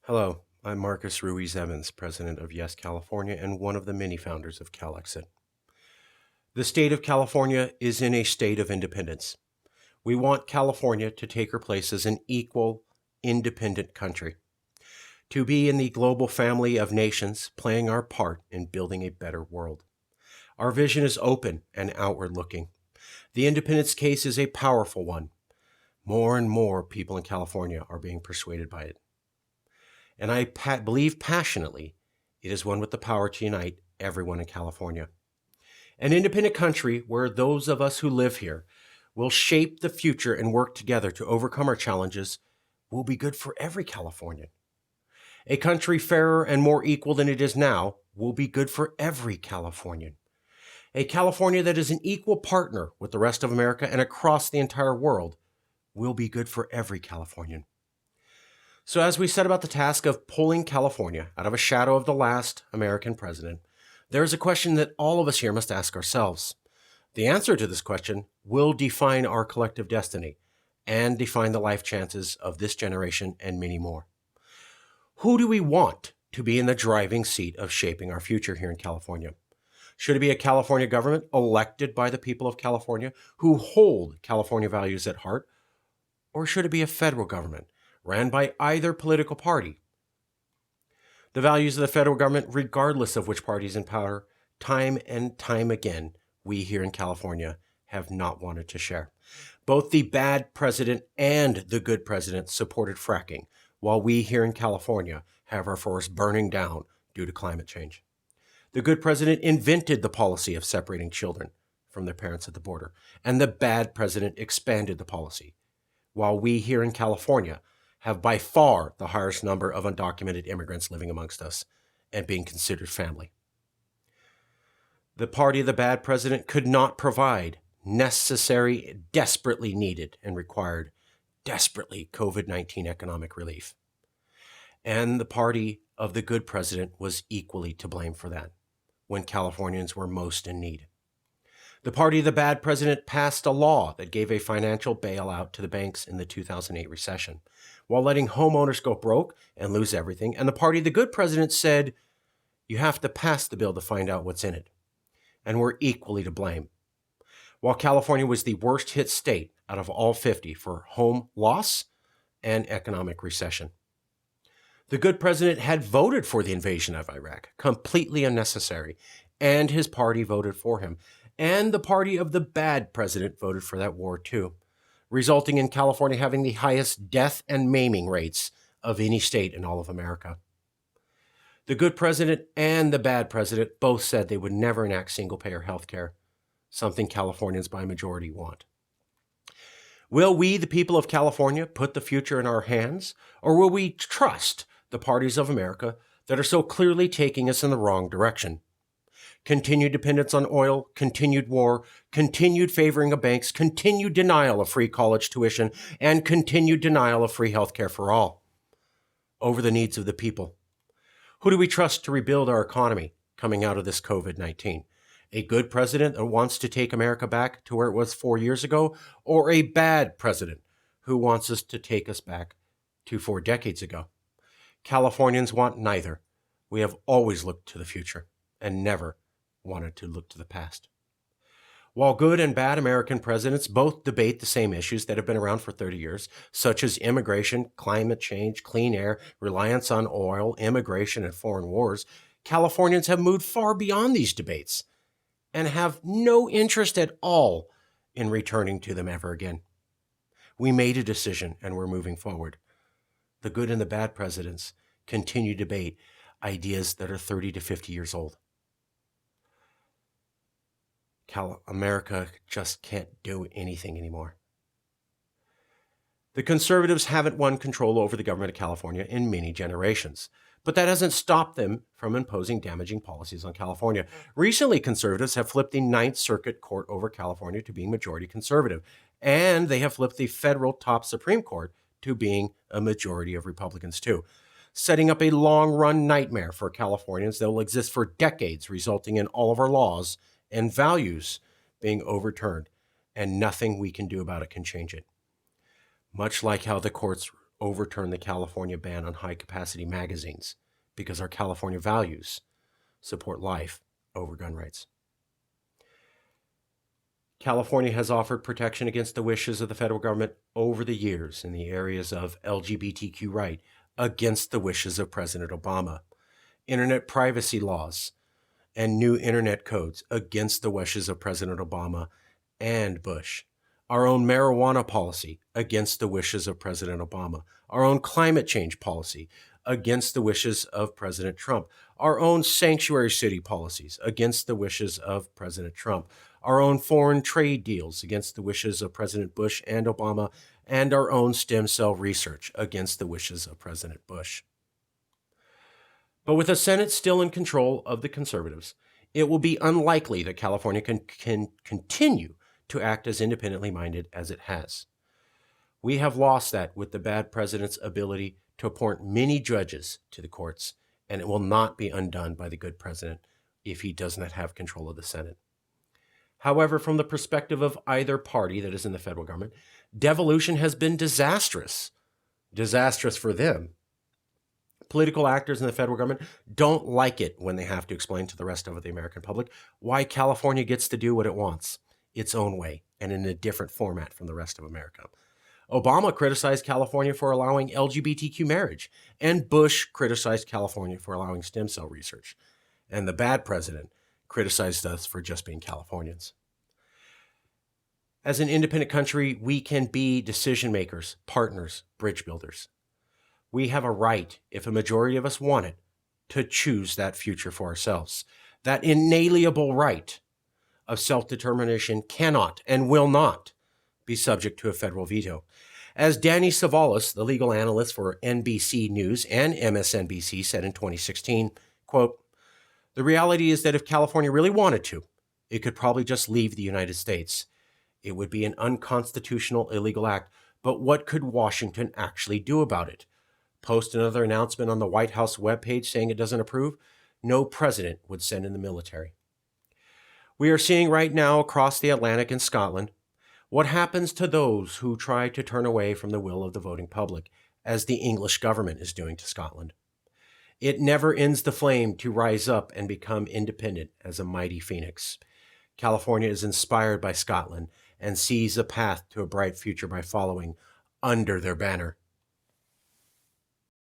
Hello, I'm Marcus Ruiz Evans, president of Yes California and one of the many founders of Calexit. The state of California is in a state of independence. We want California to take her place as an equal, independent country, to be in the global family of nations, playing our part in building a better world. Our vision is open and outward looking. The independence case is a powerful one. More and more people in California are being persuaded by it. And I believe passionately it is one with the power to unite everyone in California. An independent country where those of us who live here will shape the future and work together to overcome our challenges will be good for every Californian. A country fairer and more equal than it is now will be good for every Californian. A California that is an equal partner with the rest of America and across the entire world will be good for every Californian. So as we set about the task of pulling California out of a shadow of the last American president, there is a question that all of us here must ask ourselves. The answer to this question will define our collective destiny and define the life chances of this generation and many more. Who do we want to be in the driving seat of shaping our future here in California? Should it be a California government elected by the people of California who hold California values at heart? Or should it be a federal government ran by either political party? The values of the federal government, regardless of which party is in power, time and time again, we here in California have not wanted to share. Both the bad president and the good president supported fracking, while we here in California have our forests burning down due to climate change. The good president invented the policy of separating children from their parents at the border, and the bad president expanded the policy, while we here in California have by far the highest number of undocumented immigrants living amongst us and being considered family. The party of the bad president could not provide necessary, desperately needed, and required desperately COVID-19 economic relief. And the party of the good president was equally to blame for that when Californians were most in need. The party of the bad president passed a law that gave a financial bailout to the banks in the 2008 recession, while letting homeowners go broke and lose everything. And the party of the good president said, you have to pass the bill to find out what's in it. And we're equally to blame. While California was the worst hit state out of all 50 for home loss and economic recession. The good president had voted for the invasion of Iraq, completely unnecessary, and his party voted for him. And the party of the bad president voted for that war too, resulting in California having the highest death and maiming rates of any state in all of America. The good president and the bad president both said they would never enact single-payer health care, something Californians by majority want. Will we, the people of California, put the future in our hands, or will we trust the parties of America that are so clearly taking us in the wrong direction? Continued dependence on oil, continued war, continued favoring of banks, continued denial of free college tuition, and continued denial of free health care for all over the needs of the people. Who do we trust to rebuild our economy coming out of this COVID-19? A good president that wants to take America back to where it was 4 years ago, or a bad president who wants us to take us back to 4 decades ago? Californians want neither. We have always looked to the future and never wanted to look to the past. While good and bad American presidents both debate the same issues that have been around for 30 years, such as immigration, climate change, clean air, reliance on oil, immigration, and foreign wars, Californians have moved far beyond these debates and have no interest at all in returning to them ever again. We made a decision and we're moving forward. The good and the bad presidents continue to debate ideas that are 30 to 50 years old. America just can't do anything anymore. The conservatives haven't won control over the government of California in many generations, but that hasn't stopped them from imposing damaging policies on California. Recently, conservatives have flipped the Ninth Circuit Court over California to being majority conservative, and they have flipped the federal top Supreme Court to being a majority of Republicans too, setting up a long-run nightmare for Californians that will exist for decades, resulting in all of our laws and values being overturned, and nothing we can do about it can change it. Much like how the courts overturn the California ban on high-capacity magazines because our California values support life over gun rights. California has offered protection against the wishes of the federal government over the years in the areas of LGBTQ right against the wishes of President Obama, internet privacy laws, and new internet codes against the wishes of President Obama and Bush, our own marijuana policy against the wishes of President Obama, our own climate change policy against the wishes of President Trump, our own sanctuary city policies against the wishes of President Trump, our own foreign trade deals against the wishes of President Bush and Obama, and our own stem cell research against the wishes of President Bush. But with the Senate still in control of the conservatives, it will be unlikely that California can continue to act as independently minded as it has. We have lost that with the bad president's ability to appoint many judges to the courts, and it will not be undone by the good president if he does not have control of the Senate. However, from the perspective of either party that is in the federal government, devolution has been disastrous. Disastrous for them. Political actors in the federal government don't like it when they have to explain to the rest of the American public why California gets to do what it wants, its own way, and in a different format from the rest of America. Obama criticized California for allowing LGBTQ marriage, and Bush criticized California for allowing stem cell research. And the bad president criticized us for just being Californians. As an independent country, we can be decision makers, partners, bridge builders. We have a right, if a majority of us want it, to choose that future for ourselves. That inalienable right of self-determination cannot and will not be subject to a federal veto. As Danny Savalas, the legal analyst for NBC News and MSNBC, said in 2016, quote, "The reality is that if California really wanted to, it could probably just leave the United States. It would be an unconstitutional, illegal act, but what could Washington actually do about it? Post another announcement on the White House webpage saying it doesn't approve? No president would send in the military." We are seeing right now across the Atlantic in Scotland what happens to those who try to turn away from the will of the voting public, as the English government is doing to Scotland. It never ends the flame to rise up and become independent as a mighty phoenix. California is inspired by Scotland and sees a path to a bright future by following under their banner.